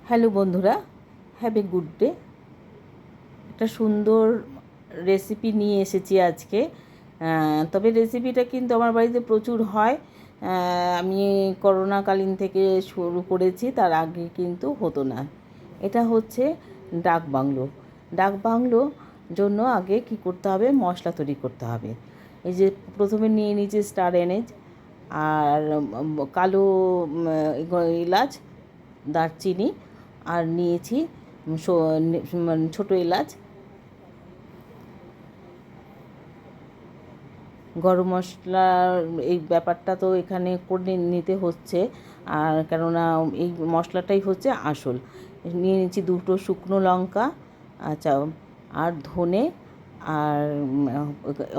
Hello বন্ধুরা, have a good day. একটা সুন্দর রেসিপি নিয়ে এসেছি আজকে। তবে রেসিপিটা কিন্তু আমার বাড়িতে প্রচুর হয়। আমি করোনাকালীন থেকে শুরু করেছি, তার আগে কিন্তু হতো না। এটা হচ্ছে ডাক বাংলো। ডাক বাংলো জন্য আগে কি করতে হবে, মশলা তৈরি করতে হবে। এই যে প্রথমে নিয়ে নিয়েছি স্টার এনেজ আর কালো এলাচ, দারচিনি, আর নিয়েছি ছোটো এলাচ। গরম মশলার এই ব্যাপারটা তো এখানে করে নিতে হচ্ছে, আর কেননা এই মশলাটাই হচ্ছে আসল। নিয়ে নিচ্ছি 2টো শুকনো লঙ্কা, আচ্ছা, আর ধনে, আর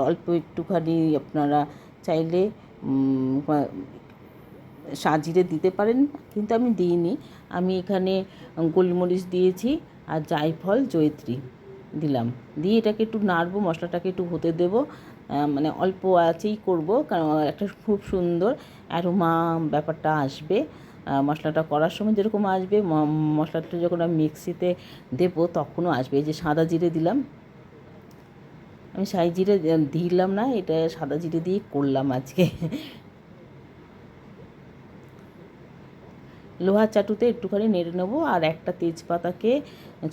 অল্প একটুখানি আপনারা চাইলে সাজিরে দিতে পারেন, কিন্তু আমি দিইনি। আমি এখানে গোলমরিচ দিয়েছি আর জায়ফল, জয়িত্রী দিলাম। দিয়ে এটাকে একটু নাড়বো, মশলাটাকে একটু হতে দেবো। মানে অল্প আঁচেই করবো, কারণ একটা খুব সুন্দর অ্যারোমা ব্যাপারটা আসবে। মশলাটা করার সময় যেরকম আসবে, মশলাটা যখন আমি মিক্সিতে দেবো তখনও আসবে। এই যে সাদা জিরে দিলাম, আমি সাই জিরে দিলাম না, এটা সাদা জিরে দিয়ে করলাম আজকে। লোহার চাটুতে একটুখানি নেড়ে নেবো, আর একটা তেজপাতাকে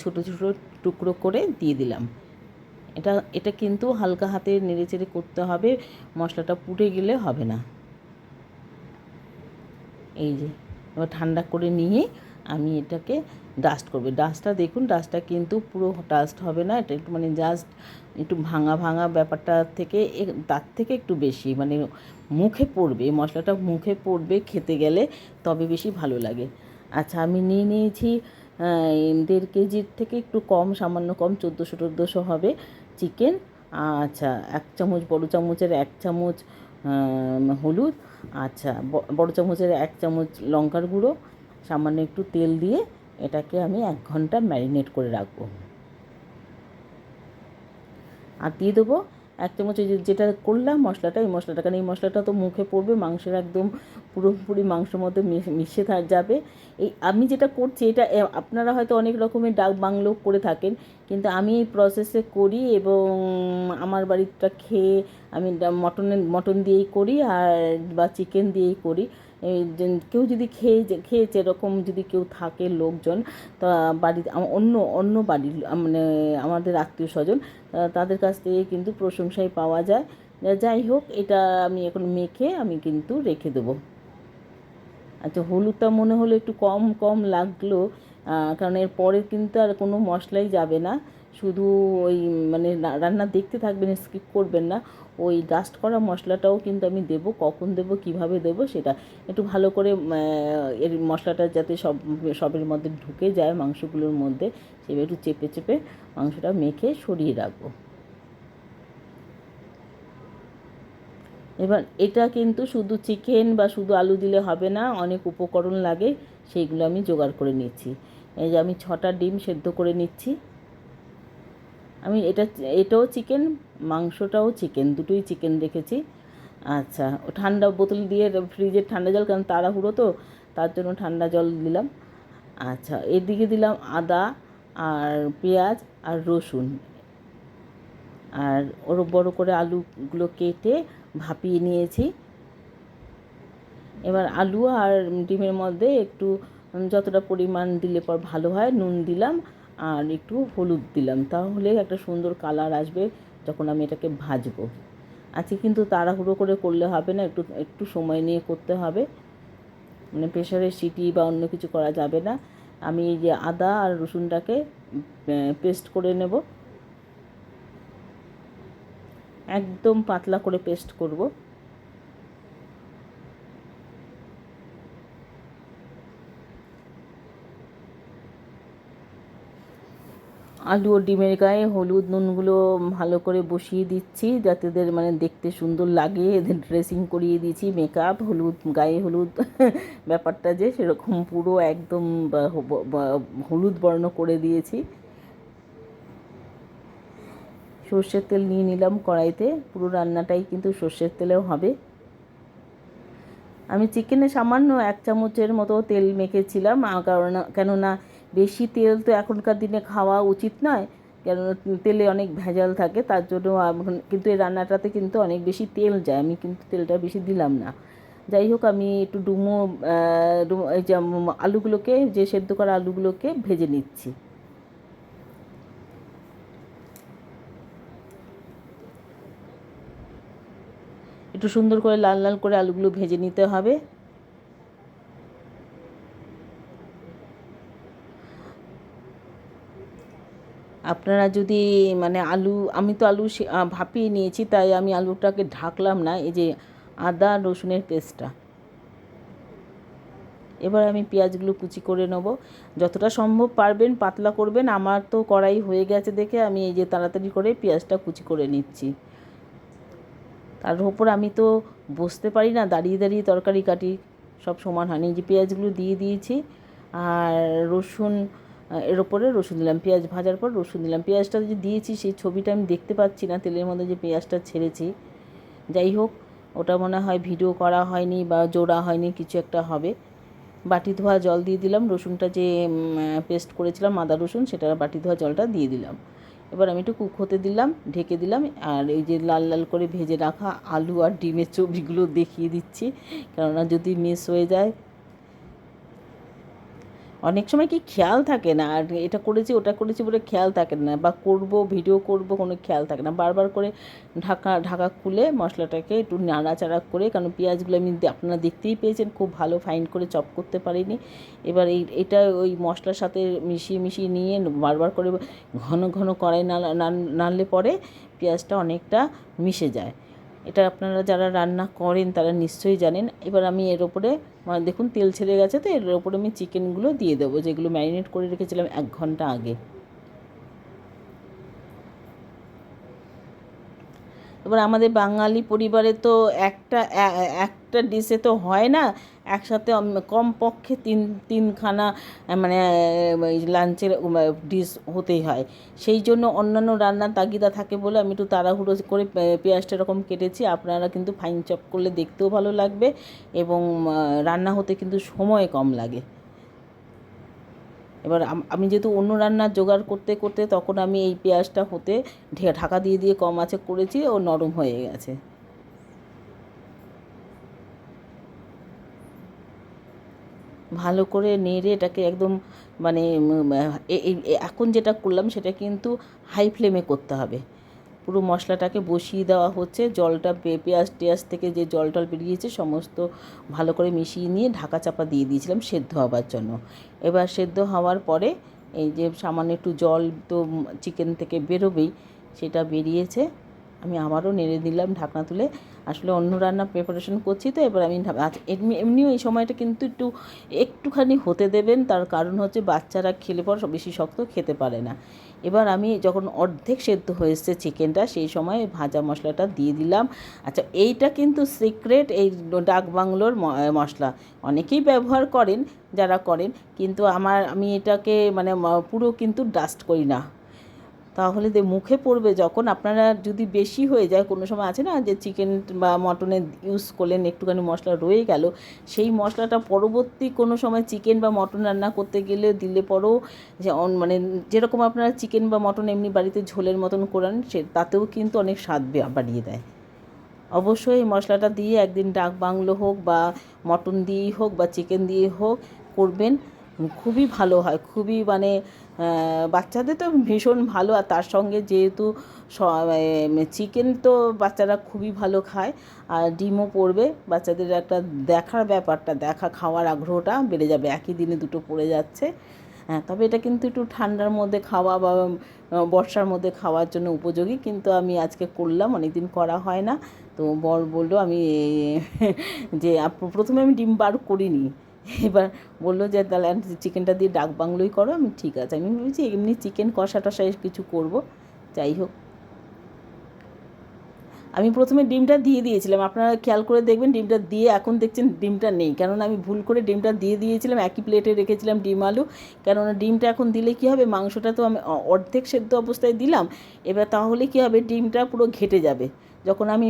ছোটো ছোটো টুকরো করে দিয়ে দিলাম। এটা এটা কিন্তু হালকা হাতে নেড়ে চেড়ে করতে হবে, মশলাটা পুড়ে গেলে হবে না। এই যে এবার ঠান্ডা করে নিয়ে আমি এটাকে ডাস্ট করবো। ডাস্টটা দেখুন, ডাস্টটা কিন্তু পুরো ডাস্ট হবে না, এটা একটু মানে জাস্ট একটু ভাঙা ভাঙা ব্যাপারটা থেকে, তার থেকে একটু বেশি মানে মুখে পড়বে, মশলাটা মুখে পড়বে খেতে গেলে, তবে বেশি ভালো লাগে। আচ্ছা, আমি নিয়ে নিয়েছি 1.5 কেজির থেকে একটু কম, সামান্য কম, 1400 হবে চিকেন। আচ্ছা, 1 চামচ, বড় চামচের 1 চামচ হলুদ, আচ্ছা, বড় চামচের 1 চামচ লঙ্কার গুঁড়ো, সামান্য একটু তেল দিয়ে এটাকে আমি 1 ঘন্টা ম্যারিনেট করে রাখবো। আর দিয়ে দেবো 1 চামচ ওই যেটা করলাম মশলাটা, এই মশলাটা, কারণ এই মশলাটা তো মুখে পড়বে, মাংসের একদম পুরোপুরি মাংসের মধ্যে মিশে যাবে। এই আমি যেটা করছি, এটা আপনারা হয়তো অনেক রকমের ডাক বাংলো করে থাকেন, কিন্তু আমি এই প্রসেসে করি, এবং আমার বাড়িটা খেয়ে আমি মটন দিয়েই করি, আর বা চিকেন দিয়েই করি। কেউ যদি খেয়েছে এরকম, যদি কেউ থাকে লোকজন, তা বাড়িতে অন্য অন্য বাড়ির মানে আমাদের আত্মীয় স্বজন, তাদের কাছ থেকে কিন্তু প্রশংসাই পাওয়া যায়। যাই হোক, এটা আমি এখন মেখে আমি কিন্তু রেখে দেবো। আচ্ছা, হলুদটা মনে হলো একটু কম কম লাগলো, কারণ এর পরে কিন্তু আর কোনো মশলাই যাবে না, শুধু ওই মানে রান্না দেখতে থাকবেন, স্কিপ করবেন না। ওই ডাস্ট করা মশলাটাও কিন্তু আমি দেবো, কখন দেবো, কিভাবে দেবো, সেটা একটু ভালো করে এর মশলাটা যাতে সবের মধ্যে ঢুকে যায় মাংসগুলোর মধ্যে, সেভাবে একটু চেপে চেপে মাংসটা মেখে সরিয়ে রাখবো। এবার এটা কিন্তু শুধু চিকেন বা শুধু আলু দিলে হবে না, অনেক উপকরণ লাগে, সেইগুলো আমি জোগাড় করে নিচ্ছি। এই যে আমি 6টা ডিম সেদ্ধ করে নিচ্ছি। আমি এটাও চিকেন, মাংসটাও চিকেন, দুটোই চিকেন রেখেছি। আচ্ছা, ঠান্ডা বোতল দিয়ে ফ্রিজের ঠান্ডা জল, কারণ তাড়াহুড়ো তো, তার জন্য ঠান্ডা জল দিলাম। আচ্ছা, এদিকে দিলাম আদা আর পেঁয়াজ আর রসুন, আর ওর বড় করে আলুগুলো কেটে ভাপিয়ে নিয়েছি। এবার আলু আর ডিমের মধ্যে একটু যতটা পরিমাণ দিলে পর ভালো হয়, নুন দিলাম আর একটু হলুদ দিলাম, তাহলে একটা সুন্দর কালার আসবে যখন আমি এটাকে ভাজবো। আজকে কিন্তু তাড়াহুড়ো করে করলে হবে না, একটু একটু সময় নিয়ে করতে হবে, মানে প্রেশারে সিটি বা অন্য কিছু করা যাবে না। আমি এই যে আদা আর রসুনটাকে পেস্ট করে নেব, একদম পাতলা করে পেস্ট করব। আলু ও ডিমের গায়ে হলুদ নুনগুলো ভালো করে বসিয়ে দিচ্ছি, যাতে এদের মানে দেখতে সুন্দর লাগে। এদের ড্রেসিং করিয়ে দিয়েছি, মেকআপ, হলুদ গায়ে হলুদ ব্যাপারটা যে সেরকম পুরো একদম হলুদ বর্ণ করে দিয়েছি। সর্ষের তেল নিয়ে নিলাম কড়াইতে, পুরো রান্নাটাই কিন্তু সর্ষের তেলেও হবে। আমি চিকেনে সামান্য 1 চামচের মতো তেল মেখেছিলাম, কারণ কেননা বেশি তেল তো এখনকার দিনে খাওয়া উচিত নয়, কেন তেলে অনেক ভেজাল থাকে, তার জন্য কিন্তু এই রান্নাটাতে কিন্তু অনেক বেশি তেল যায়, আমি কিন্তু তেলটা বেশি দিলাম না। যাই হোক, আমি একটু এই যে আলুগুলোকে, যে সেদ্ধ করা আলুগুলোকে ভেজে নিচ্ছি। একটু সুন্দর করে লাল লাল করে আলুগুলো ভেজে নিতে হবে। আপনারা যদি মানে আমি তো আলু ভাপিয়ে নিয়েছি, তাই আমি আলুটাকে ঢাকলাম না। এই যে আদা রসুনের পেস্টটা, এবার আমি পেঁয়াজগুলো কুচি করে নেব। যতটা সম্ভব পারবেন পাতলা করবেন। আমার তো কড়াই হয়ে গেছে দেখে আমি এই যে তাড়াতাড়ি করে পেঁয়াজটা কুচি করে নিচ্ছি। তার উপর আমি তো বসতে পারি না, দাঁড়িয়ে দাঁড়িয়ে তরকারি কাটি, সব সমান হয়নি। যে পেঁয়াজগুলো দিয়ে দিয়েছি, আর রসুন, এর ওপরে রসুন দিলাম, পেঁয়াজ ভাজার পর রসুন দিলাম। পেঁয়াজটা যে দিয়েছি সেই ছবিটা আমি দেখতে পাচ্ছি না, তেলের মধ্যে যে পেঁয়াজটা ছেড়েছি। যাই হোক, ওটা মনে হয় ভিডিও করা হয়নি বা জোড়া হয়নি, কিছু একটা হবে। বাটি ধোয়া জল দিয়ে দিলাম, রসুনটা যে পেস্ট করেছিলাম আদা রসুন, সেটা বাটি ধোয়া জলটা দিয়ে দিলাম। এবার আমি একটু কুক হতে দিলাম, ঢেকে দিলাম। আর এই যে লাল লাল করে ভেজে রাখা আলু আর ডিমের ছবিগুলো দেখিয়ে দিচ্ছি, কেননা যদি মিস হয়ে যায়। অনেক সময় কি খেয়াল থাকে না, আর এটা করেছি ওটা করেছি বলে খেয়াল থাকে না, বা করব ভিডিও করব কোনো খেয়াল থাকে না। বারবার করে ঢাকা খুলে মশলাটাকে একটু নাড়াচাড়া করে, কারণ পেঁয়াজগুলো আপনারা দেখতেই পেয়েছেন খুব ভালো ফাইন করে চপ করতে পারিনি। এবার এটা ওই মশলার সাথে মিশিয়ে মিশিয়ে নিয়ে বারবার করে ঘন ঘন কড়াই নাড়লে পরে পেঁয়াজটা অনেকটা মিশে যায়। এটা আপনারা যারা রান্না করেন তারা নিশ্চয়ই জানেন। এবার আমি এর ওপরে দেখুন তেল ছেড়ে গেছে, তো এর ওপরে আমি চিকেনগুলো দিয়ে দেবো, যেগুলো ম্যারিনেট করে রেখেছিলাম 1 ঘন্টা আগে। এবার আমাদের বাঙালি পরিবারে তো একটা ডিশে তো হয় না, একসাথে কমপক্ষে তিনখানা মানে লাঞ্চের ডিশ হতেই হয়। সেই জন্য অন্যান্য রান্নার তাগিদা থাকে বলে আমি একটু তাড়াহুড়ো করে পেঁয়াজটা এরকম কেটেছি। আপনারা কিন্তু ফাইন চপ করলে দেখতেও ভালো লাগবে, এবং রান্না হতে কিন্তু সময় কম লাগে। এবার আমি যেহেতু অন্য রান্নার জোগাড় করতে করতে তখন আমি এই পেঁয়াজটা হতে ঢাকা দিয়ে দিয়ে কম আঁচে করেছি, ও নরম হয়ে গেছে। ভালো করে নেড়ে এটাকে একদম মানে এখন যেটা করলাম সেটা কিন্তু হাই ফ্লেমে করতে হবে। পুরো মশলাটাকে বসিয়ে দেওয়া হচ্ছে, জলটা পেঁয়াজ টেয়াজ থেকে যে জল টল বেরিয়েছে সমস্ত ভালো করে মিশিয়ে নিয়ে ঢাকা চাপা দিয়ে দিয়েছিলাম সেদ্ধ হওয়ার জন্য। এবার সেদ্ধ হওয়ার পরে এই যে সামান্য একটু জল তো চিকেন থেকে বেরোবেই, সেটা বেরিয়েছে। আমি আবারও নেড়ে দিলাম ঢাকনা তুলে। আসলে অন্য রান্না প্রিপারেশন করছি তো, এবার আমি এমনিও এই সময়টা কিন্তু একটুখানি হতে দেবেন, তার কারণ হচ্ছে বাচ্চারা খেলে পর বেশি শক্ত খেতে পারে না। এবার আমি যখন অর্ধেক সেদ্ধ হয়েছে চিকেনটা, সেই সময় ভাজা মশলাটা দিয়ে দিলাম। আচ্ছা, এইটা কিন্তু সিক্রেট, এই ডাক বাংলোর মশলা অনেকেই ব্যবহার করেন যারা করেন, কিন্তু আমি এটাকে মানে পুরো কিন্তু ডাস্ট করি না। তাহলে মুখে পড়বে যখন, আপনারা যদি বেশি হয়ে যায়, কোনো সময় আছে না যে চিকেন বা মটনে ইউজ করলেন, একটুখানি মশলা রয়ে গেল, সেই মশলাটা পরবর্তী কোনো সময় চিকেন বা মটন রান্না করতে গেলে দিলে পরেও যে মানে যেরকম আপনারা চিকেন বা মটন এমনি বাড়িতে ঝোলের মতন করেন, তাতেও কিন্তু অনেক স্বাদ বাড়িয়ে দেয়। অবশ্যই এই মশলাটা দিয়ে একদিন ডাক বাংলো হোক বা মটন দিয়েই হোক বা চিকেন দিয়ে হোক করবেন, খুবই ভালো হয়। খুবই মানে বাচ্চাদের তো ভীষণ ভালো, আর তার সঙ্গে যেহেতু চিকেন তো বাচ্চারা খুবই ভালো খায়, আর ডিমও পড়বে, বাচ্চাদের একটা দেখার ব্যাপারটা, খাওয়ার আগ্রহটা বেড়ে যাবে। একই দিনে দুটো পড়ে যাচ্ছে। হ্যাঁ, তবে এটা কিন্তু একটু ঠান্ডার মধ্যে খাওয়া বা বর্ষার মধ্যে খাওয়ার জন্য উপযোগী, কিন্তু আমি আজকে করলাম, অনেক দিন করা হয় না। তো বর বললো আমি যে প্রথমে আমি ডিম বার করিনি, এবার বললো যে তাহলে চিকেনটা দিয়ে ডাক বাংলোই করো। আমি ঠিক আছে, আমি ভেবেছি এমনি চিকেন কষা টষা কিছু করব। যাই হোক, আমি প্রথমে ডিমটা দিয়ে দিয়েছিলাম, আপনারা খেয়াল করে দেখবেন ডিমটা দিয়ে, এখন দেখছেন ডিমটা নেই, কেননা আমি ভুল করে ডিমটা দিয়ে দিয়েছিলাম, একই প্লেটে রেখেছিলাম ডিম আলু। কেননা ডিমটা এখন দিলে কী হবে, মাংসটা তো আমি অর্ধেক সেদ্ধ অবস্থায় দিলাম, এবার তাহলে কী হবে, ডিমটা পুরো ঘেটে যাবে। যখন আমি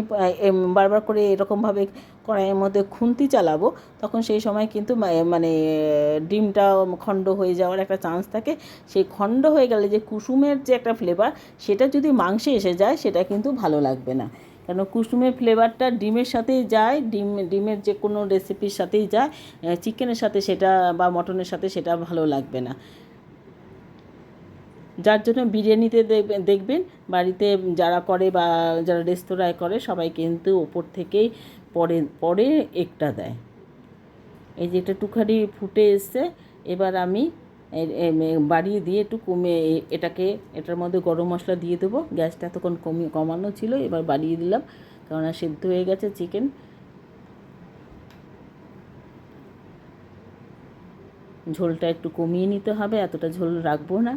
বারবার করে এরকমভাবে কড়াইয়ের মধ্যে খুন্তি চালাবো, তখন সেই সময় কিন্তু মানে ডিমটা খণ্ড হয়ে যাওয়ার একটা চান্স থাকে। সেই খণ্ড হয়ে গেলে যে কুসুমের যে একটা ফ্লেভার, সেটা যদি মাংসে এসে যায়, সেটা কিন্তু ভালো লাগবে না। কেন কুসুমের ফ্লেভারটা ডিমের সাথেই যায়, ডিমের যে কোনো রেসিপির সাথেই যায়, চিকেনের সাথে সেটা বা মটনের সাথে সেটা ভালো লাগবে না। যার জন্য বিরিয়ানিতে দেখবেন বাড়িতে যারা করে বা যারা রেস্তোরাঁয় করে, সবাই কিন্তু ওপর থেকেই পরে পরে একটা দেয়। এই যে এটা একটুখানি ফুটে এসছে, এবার আমি বাড়িয়ে দিয়ে একটু এটার মধ্যে গরম মশলা দিয়ে দেবো। গ্যাসটা তখন কমানো ছিল, এবার বাড়িয়ে দিলাম, কেননা সেদ্ধ হয়ে গেছে চিকেন। ঝোলটা একটু কমিয়ে নিতে হবে, এতটা ঝোল রাখবো না।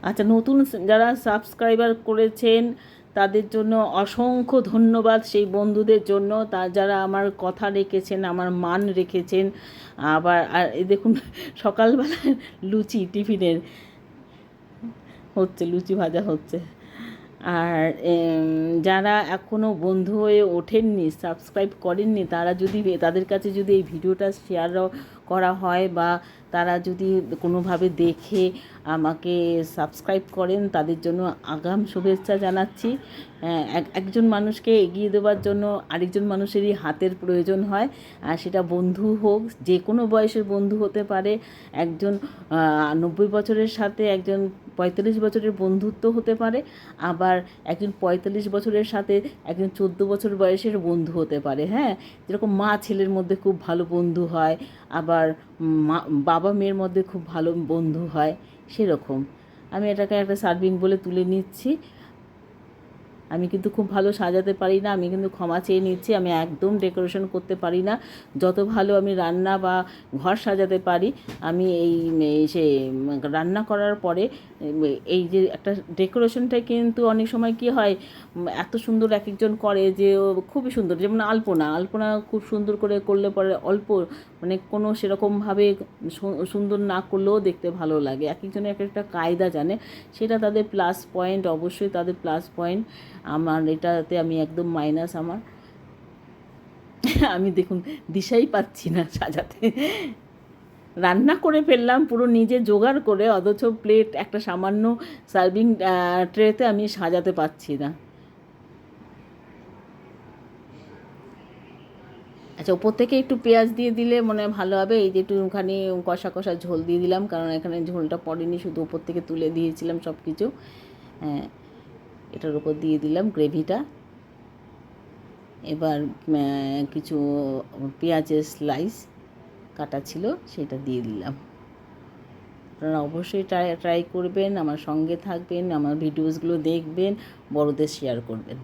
আচ্ছা, নতুন যারা সাবস্ক্রাইবার করেছেন তাদের জন্য অসংখ্য ধন্যবাদ, সেই বন্ধুদের জন্য, যারা আমার কথা রেখেছেন, আমার মান রেখেছেন। আবার আর দেখুন, সকালবেলা লুচি টিফিনের হচ্ছে, লুচি ভাজা হচ্ছে। আর যারা এখনও বন্ধু হয়ে ওঠেননি, সাবস্ক্রাইব করেননি, তাদের কাছে যদি এই ভিডিওটা শেয়ার করা হয় বা তারা যদি কোনোভাবে দেখে আমাকে সাবস্ক্রাইব করেন, তাদের জন্য আগাম শুভেচ্ছা জানাচ্ছি। একজন মানুষকে এগিয়ে দেওয়ার জন্য আরেকজন মানুষেরই হাতের প্রয়োজন হয়, আর সেটা বন্ধু হোক, যে কোনো বয়সের বন্ধু হতে পারে। একজন 90 বছরের সাথে একজন 45 বছরের বন্ধুত্ব হতে পারে, আবার একজন 45 বছরের সাথে একজন 14 বছর বয়সের বন্ধু হতে পারে। হ্যাঁ, যেরকম মা ছেলের মধ্যে খুব ভালো বন্ধু হয়, আবার বাবা মেয়ের মধ্যে খুব ভালো বন্ধু হয়, সেরকম। আমি এটাকে একটা সার্ভিং বলে তুলে নিচ্ছি। আমি কিন্তু খুব ভালো সাজাতে পারি না, আমি কিন্তু ক্ষমা চেয়ে নিচ্ছি। আমি একদম ডেকোরেশন করতে পারি না। যত ভালো আমি রান্না বা ঘর সাজাতে পারি, আমি রান্না করার পরে এই যে একটা ডেকোরেশনটা কিন্তু অনেক সময় কী হয়, এত সুন্দর এক একজন করে যে খুবই সুন্দর। যেমন আলপনা খুব সুন্দর করে করলে পরে অল্প, মানে কোনো সেরকমভাবে সুন্দর না করলেও দেখতে ভালো লাগে। এক একজনের এক একটা কায়দা জানে, সেটা তাদের প্লাস পয়েন্ট, অবশ্যই তাদের প্লাস পয়েন্ট। আমার এটাতে আমি একদম মাইনাস। আমি দেখুন দিশাই পাচ্ছি না সাজাতে। রান্না করে ফেললাম পুরো নিজে জোগাড় করে, অথচ প্লেট একটা সামান্য সার্ভিং ট্রেতে আমি সাজাতে পারছি না। আচ্ছা, ওপর থেকে একটু পেঁয়াজ দিয়ে দিলে মনে হয় ভালো হবে। এই যে একটুখানি কষা কষা ঝোল দিয়ে দিলাম, কারণ এখানে ঝোলটা পড়েনি, শুধু ওপর থেকে তুলে দিয়েছিলাম সব কিছু। হ্যাঁ, এটার উপর দিয়ে দিলাম গ্রেভিটা। এবার কিছু পেঁয়াজের স্লাইস কাটা ছিল, সেটা দিয়ে দিলাম। আপনারা অবশ্যই ট্রাই করবেন, আমার সঙ্গে থাকবেন, আমার ভিডিওসগুলো দেখবেন, বড়দের শেয়ার করবেন।